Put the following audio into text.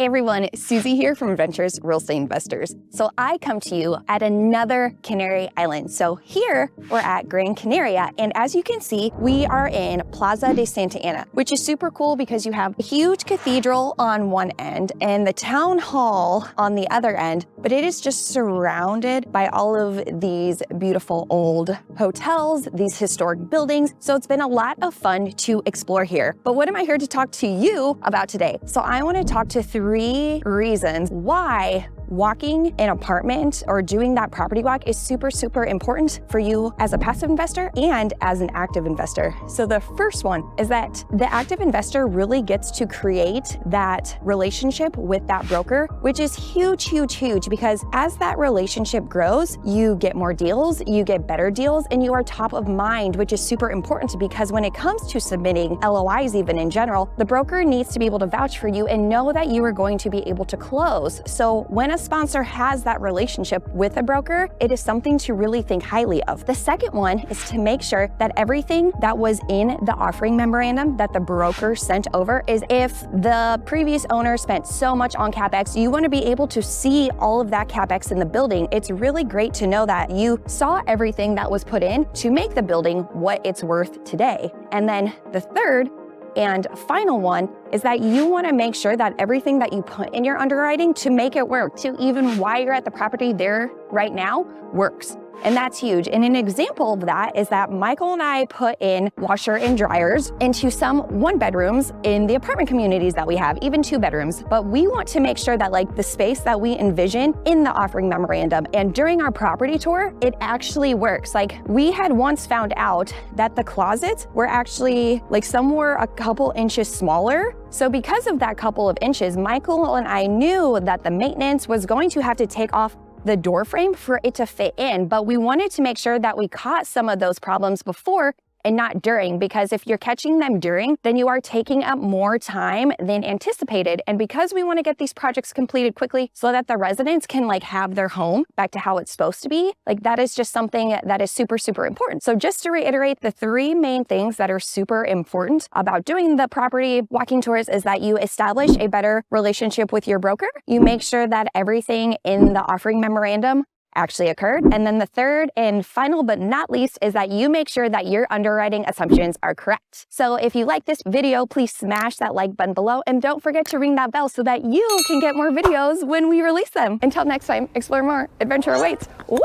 everyone, Suzy here from Adventurous Real Estate Investors. So I come to you at another Canary Island. So here we're at Gran Canaria, and as you can see, we are in Plaza de Santa Ana, which is super cool because you have a huge cathedral on one end and the town hall on the other end, but it is just surrounded by all of these beautiful old hotels, these historic buildings. So it's been a lot of fun to explore here. But what am I here to talk to you about today? So I want to talk to 3 reasons why walking an apartment or doing that property walk is super important for you as a passive investor and as an active investor. So the first one is that the active investor really gets to create that relationship with that broker, which is huge because as that relationship grows, you get more deals, you get better deals, and you are top of mind, which is super important because when it comes to submitting LOIs, even in general, the broker needs to be able to vouch for you and know that you are going to be able to close. So when a sponsor has that relationship with a broker, it is something to really think highly of. The second one is to make sure that everything that was in the offering memorandum that the broker sent over is, if the previous owner spent so much on CapEx, you want to be able to see all of that CapEx in the building. It's really great to know that you saw everything that was put in to make the building what it's worth today. And then the third and final one is that you want to make sure that everything that you put in your underwriting to make it work, to even why you're at the property there right now, works. And that's huge. And an example of that is that Michael and I put in washer and dryers into some 1-bedrooms in the apartment communities that we have, even 2 bedrooms. But we want to make sure that the space that we envision in the offering memorandum and during our property tour, it actually works. We had once found out that the closets were actually some were a couple inches smaller. So because of that couple of inches, Michael and I knew that the maintenance was going to have to take off the door frame for it to fit in, but we wanted to make sure that we caught some of those problems before and not during, because if you're catching them during, then you are taking up more time than anticipated. And because we want to get these projects completed quickly so that the residents can have their home back to how it's supposed to be, that is just something that is super important. So just to reiterate, the 3 main things that are super important about doing the property walking tours is that you establish a better relationship with your broker. You make sure that everything in the offering memorandum actually occurred. And then the third and final but not least is that you make sure that your underwriting assumptions are correct. So if you like this video, please smash that like button below and don't forget to ring that bell so that you can get more videos when we release them. Until next time, explore more. Adventure awaits. Woo!